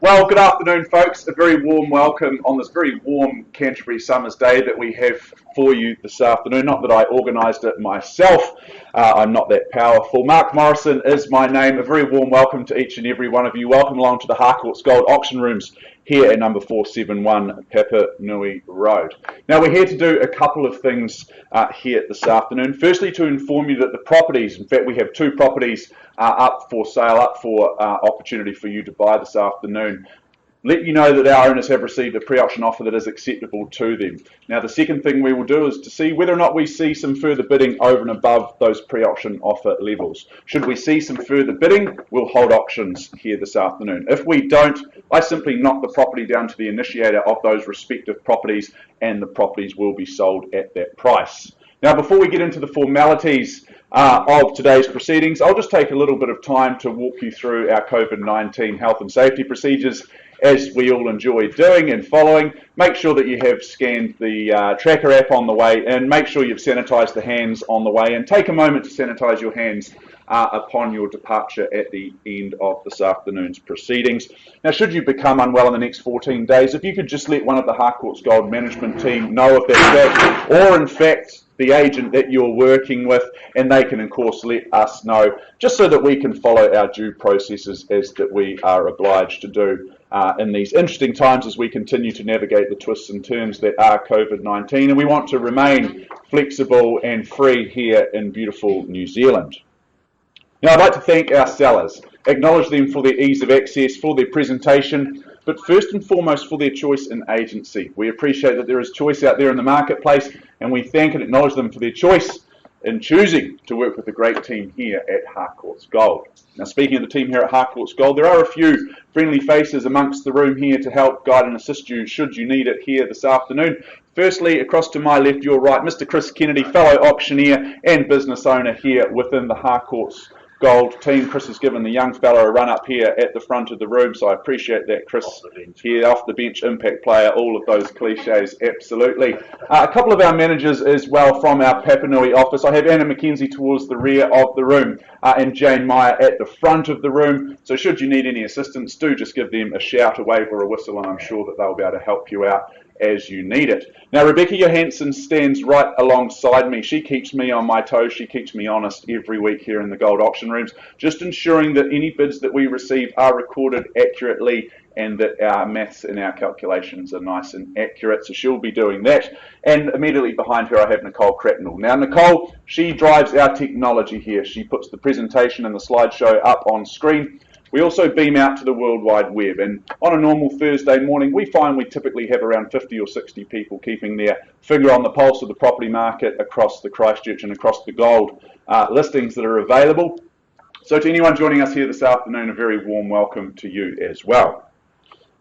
Well, good afternoon, folks. A very warm welcome on this very warm Canterbury summer's day that we have for you this afternoon. Not that I organised it myself. I'm not that powerful. Mark Morrison is my name. A very warm welcome to each and every one of you. Welcome along to the Harcourts Gold Auction Rooms here at number 471 Papa Nui Road. Now, we're here to do a couple of things here this afternoon. Firstly, to inform you that the properties, in fact, we have two properties up for sale, up for opportunity for you to buy this afternoon. Let you know that our owners have received a pre-auction offer that is acceptable to them. Now, the second thing we will do is to see whether or not we see some further bidding over and above those pre-auction offer levels. Should we see some further bidding, we'll hold auctions here this afternoon. If we don't, I simply knock the property down to the initiator of those respective properties, and the properties will be sold at that price. Now, before we get into the formalities of today's proceedings, I'll just take a little bit of time to walk you through our COVID-19 health and safety procedures, as we all enjoy doing and following. Make sure that you have scanned the tracker app on the way in. Make sure you've sanitised the hands on the way in. Take a moment to sanitise your hands upon your departure at the end of this afternoon's proceedings. Now, should you become unwell in the next 14 days, if you could just let one of the Harcourts Gold management team know of that fact, or in fact the agent that you're working with, and they can of course let us know, just so that we can follow our due processes as that we are obliged to do in these interesting times as we continue to navigate the twists and turns that are COVID-19, and we want to remain flexible and free here in beautiful New Zealand. Now, I'd like to thank our sellers, acknowledge them for their ease of access, for their presentation, but first and foremost for their choice in agency. We appreciate that there is choice out there in the marketplace, and we thank and acknowledge them for their choice in choosing to work with the great team here at Harcourts Gold. Now, speaking of the team here at Harcourts Gold, there are a few friendly faces amongst the room here to help guide and assist you should you need it here this afternoon. Firstly, across to my left, your right, Mr. Chris Kennedy, fellow auctioneer and business owner here within the Harcourts Gold team. Chris has given the young fella a run up here at the front of the room, so I appreciate that, Chris. Here, off the bench, impact player, all of those cliches, absolutely. A couple of our managers as well from our Papa Nui office. I have Anna McKenzie towards the rear of the room and Jane Meyer at the front of the room. So should you need any assistance, do just give them a shout, a wave or a whistle, and I'm sure that they'll be able to help you out as you need it. Now, Rebecca Johansson stands right alongside me. She keeps me on my toes. She keeps me honest every week here in the gold auction rooms, just ensuring that any bids that we receive are recorded accurately and that our maths and our calculations are nice and accurate. So she'll be doing that. And immediately behind her, I have Nicole Cracknell. Now, Nicole, she drives our technology here. She puts the presentation and the slideshow up on screen. We also beam out to the World Wide Web, and on a normal Thursday morning, we find we typically have around 50 or 60 people keeping their finger on the pulse of the property market across the Christchurch and across the gold listings that are available. So to anyone joining us here this afternoon, a very warm welcome to you as well.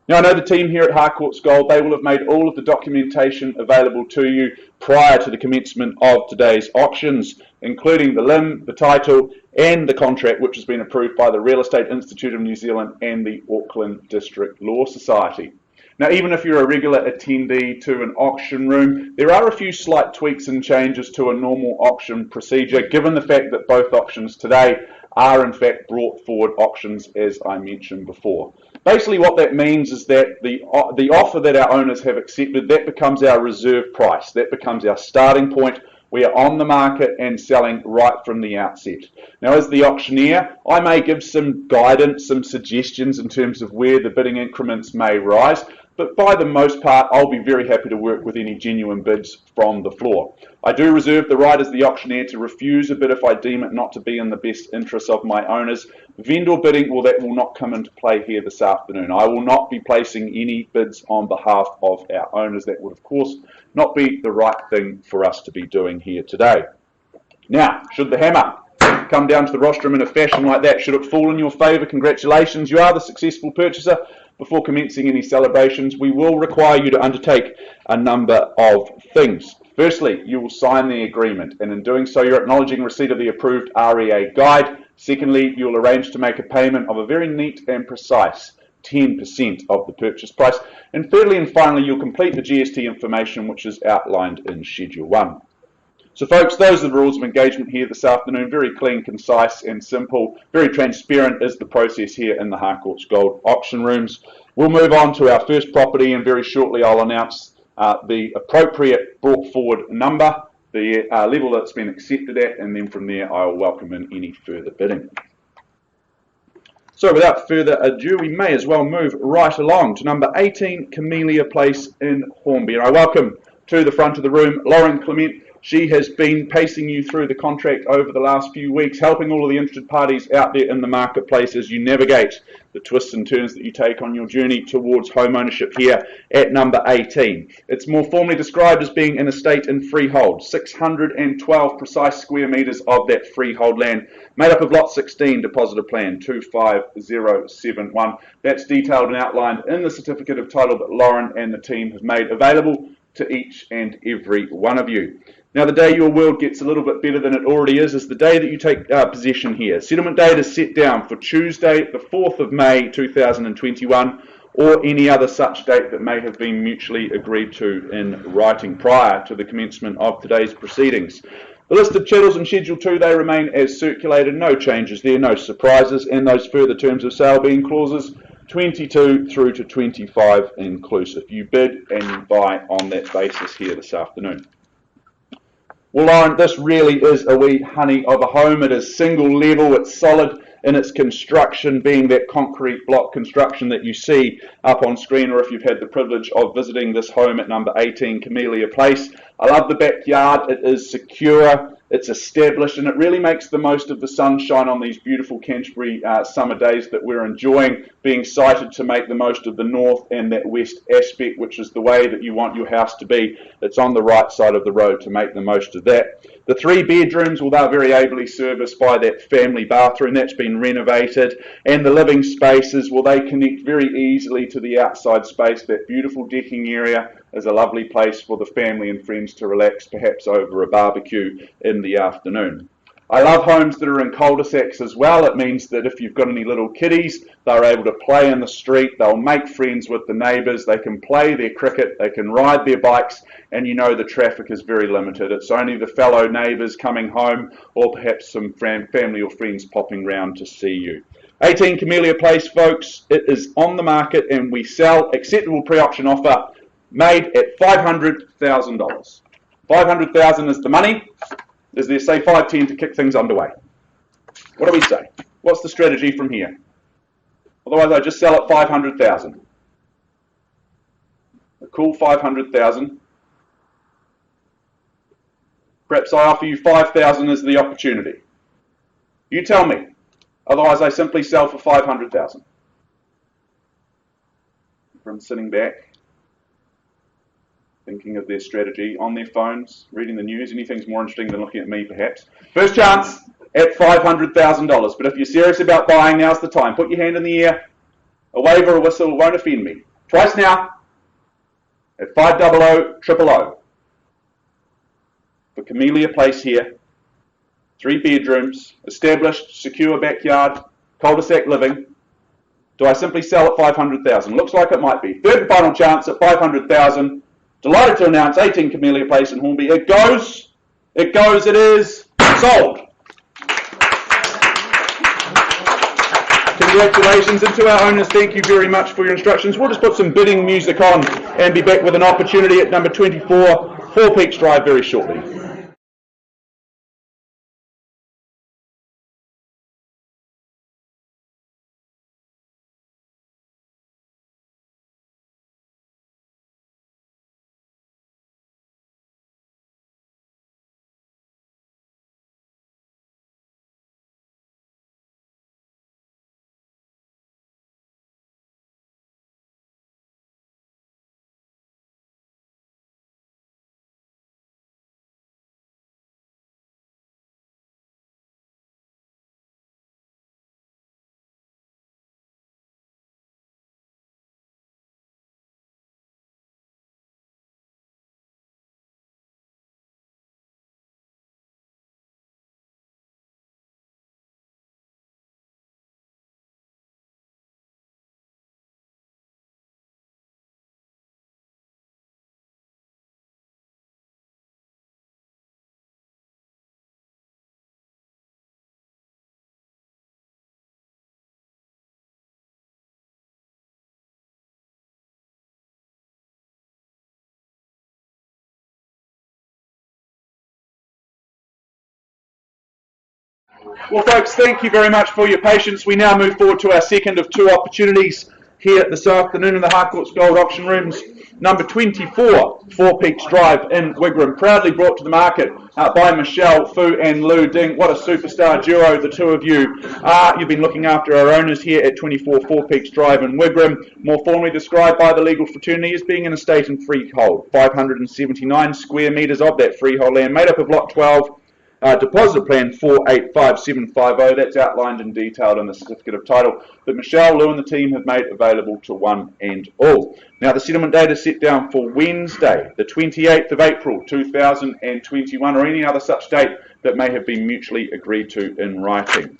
Now, I know the team here at Harcourts Gold, they will have made all of the documentation available to you prior to the commencement of today's auctions, including the LIM, the title, and the contract, which has been approved by the Real Estate Institute of New Zealand and the Auckland District Law Society. Now, even if you're a regular attendee to an auction room, there are a few slight tweaks and changes to a normal auction procedure, given the fact that both auctions today are in fact brought forward auctions, as I mentioned before. Basically what that means is that the offer that our owners have accepted, that becomes our reserve price, that becomes our starting point. We are on the market and selling right from the outset. Now, as the auctioneer, I may give some guidance, some suggestions in terms of where the bidding increments may rise, but by the most part, I'll be very happy to work with any genuine bids from the floor. I do reserve the right as the auctioneer to refuse a bid if I deem it not to be in the best interests of my owners. Vendor bidding, well, that will not come into play here this afternoon. I will not be placing any bids on behalf of our owners. That would, of course, not be the right thing for us to be doing here today. Now, should the hammer come down to the rostrum in a fashion like that, should it fall in your favour, congratulations, you are the successful purchaser. Before commencing any celebrations, we will require you to undertake a number of things. Firstly, you will sign the agreement, and in doing so, you're acknowledging receipt of the approved REA guide. Secondly, you'll arrange to make a payment of a very neat and precise 10% of the purchase price. And thirdly and finally, you'll complete the GST information which is outlined in Schedule 1. So folks, those are the rules of engagement here this afternoon. Very clean, concise and simple. Very transparent is the process here in the Harcourts Gold auction rooms. We'll move on to our first property, and very shortly I'll announce the appropriate brought forward number, the level that's been accepted at, and then from there I'll welcome in any further bidding. So without further ado, we may as well move right along to number 18 Camellia Place in Hornsby. And I welcome to the front of the room Lauren Clement. She has been pacing you through the contract over the last few weeks, helping all of the interested parties out there in the marketplace as you navigate the twists and turns that you take on your journey towards home ownership here at number 18. It's more formally described as being an estate in freehold, 612 precise square metres of that freehold land, made up of lot 16, depositor plan 25071. That's detailed and outlined in the certificate of title that Lauren and the team have made available to each and every one of you. Now, the day your world gets a little bit better than it already is the day that you take possession here. Settlement date is set down for Tuesday, the 4th of May 2021, or any other such date that may have been mutually agreed to in writing prior to the commencement of today's proceedings. The listed chattels in Schedule 2, they remain as circulated, no changes there, no surprises, and those further terms of sale being clauses 22 through to 25 inclusive. You bid and you buy on that basis here this afternoon. Well, Lauren, this really is a wee honey of a home. It is single level, it's solid in its construction, being that concrete block construction that you see up on screen, or if you've had the privilege of visiting this home at number 18 Camellia Place. I love the backyard. It is secure, it's established, and it really makes the most of the sunshine on these beautiful Canterbury summer days that we're enjoying, being sited to make the most of the north and that west aspect, which is the way that you want your house to be. It's on the right side of the road to make the most of that. The 3 bedrooms, well, they're very ably serviced by that family bathroom that's been renovated, and the living spaces, well, they connect very easily to the outside space. That beautiful decking area is a lovely place for the family and friends to relax, perhaps over a barbecue in the afternoon. I love homes that are in cul-de-sacs as well. It means that if you've got any little kiddies, they're able to play in the street, they'll make friends with the neighbours, they can play their cricket, they can ride their bikes, and you know the traffic is very limited. It's only the fellow neighbours coming home, or perhaps some family or friends popping round to see you. 18 Camellia Place, folks, it is on the market, and we sell acceptable pre-auction offer made at $500,000. $500,000 is the money. Is there, say, 510 to kick things underway? What do we say? What's the strategy from here? Otherwise, I just sell at 500,000. A cool 500,000. Perhaps I offer you 5,000 as the opportunity. You tell me. Otherwise, I simply sell for 500,000. From sitting back, thinking of their strategy, on their phones, reading the news. Anything's more interesting than looking at me, perhaps. First chance at $500,000. But if you're serious about buying, now's the time. Put your hand in the air. A wave or a whistle won't offend me. Twice now at 500 000. For Camellia Place here. 3 bedrooms, established, secure backyard, cul-de-sac living. Do I simply sell at 500,000? Looks like it might be. Third and final chance at 500,000. Delighted to announce 18 Camellia Place in Hornsby. It goes, it is sold. Congratulations, and to our owners, thank you very much for your instructions. We'll just put some bidding music on and be back with an opportunity at number 24, 4 Peaks Drive very shortly. Well, folks, thank you very much for your patience. We now move forward to our second of two opportunities here this afternoon in the Harcourts Gold Auction Rooms. Number 24, Four Peaks Drive in Wigram, proudly brought to the market by Michelle Fu and Lou Ding. What a superstar duo, the two of you. You've been looking after our owners here at 24 Four Peaks Drive in Wigram, more formally described by the legal fraternity as being an estate and freehold. 579 square metres of that freehold land made up of Lot 12, deposit plan 485750, that's outlined and detailed in the certificate of title that Michelle, Lou and the team have made available to one and all. Now the settlement date is set down for Wednesday, the 28th of April 2021, or any other such date that may have been mutually agreed to in writing.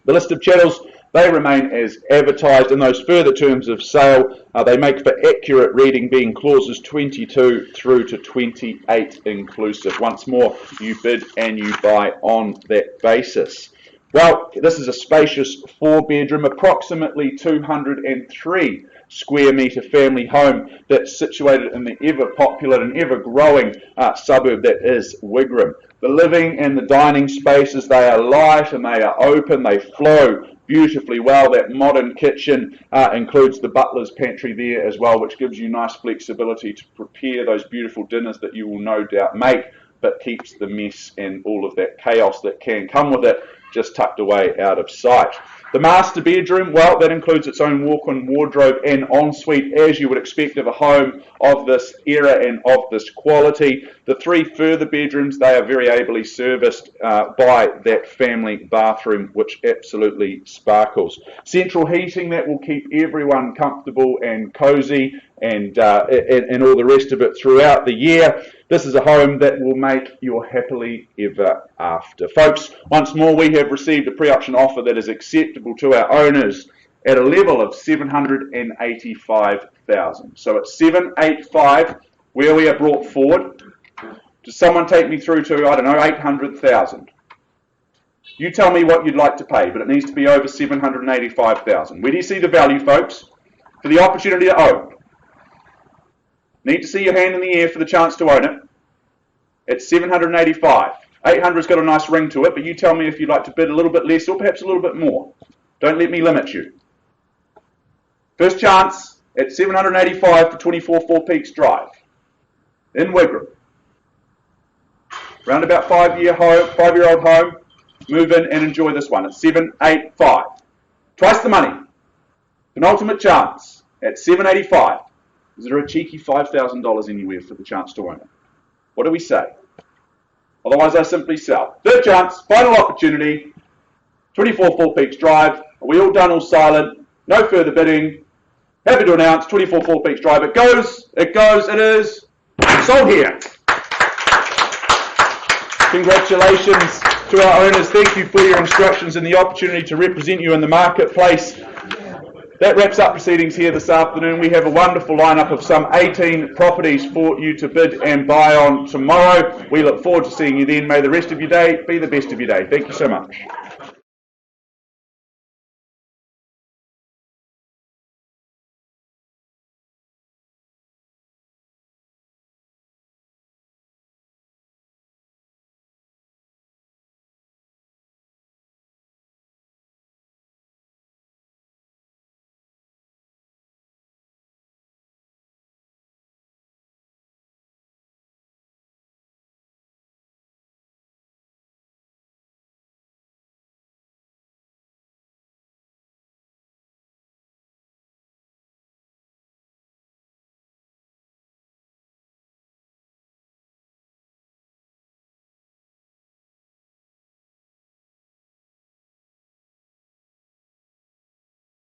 The list of chattels, they remain as advertised, and those further terms of sale, they make for accurate reading, being clauses 22 through to 28 inclusive. Once more, you bid and you buy on that basis. Well, this is a spacious 4-bedroom, approximately 203 square metre family home that's situated in the ever-popular and ever-growing suburb that is Wigram. The living and the dining spaces, they are light and they are open, they flow beautifully well. That modern kitchen includes the butler's pantry there as well, which gives you nice flexibility to prepare those beautiful dinners that you will no doubt make, but keeps the mess and all of that chaos that can come with it just tucked away out of sight. The master bedroom, well, that includes its own walk-in wardrobe and ensuite, as you would expect of a home of this era and of this quality. The 3 further bedrooms, they are very ably serviced by that family bathroom, which absolutely sparkles. Central heating that will keep everyone comfortable and cosy and all the rest of it throughout the year. This is a home that will make your happily ever after. Folks, once more, we have received a pre-auction offer that is acceptable to our owners at a level of $785,000. So at 785, where we are brought forward, does someone take me through to, I don't know, 800,000? You tell me what you'd like to pay, but it needs to be over 785,000. Where do you see the value, folks? For the opportunity to own. Need to see your hand in the air for the chance to own it. It's 785. 800's got a nice ring to it, but you tell me if you'd like to bid a little bit less or perhaps a little bit more. Don't let me limit you. First chance at 785 for 24 Four Peaks Drive in Wigram. Round about 5-year-old home. Move in and enjoy this one at 785. Twice the money. Penultimate chance at 785. Is there a cheeky $5,000 anywhere for the chance to own it? What do we say? Otherwise, I simply sell. Third chance, final opportunity, 24 Four Peaks Drive. Are we all done, all silent? No further bidding. Happy to announce 24 Four Peaks Drive. It goes, it is sold here. Congratulations to our owners. Thank you for your instructions and the opportunity to represent you in the marketplace. That wraps up proceedings here this afternoon. We have a wonderful lineup of some 18 properties for you to bid and buy on tomorrow. We look forward to seeing you then. May the rest of your day be the best of your day. Thank you so much.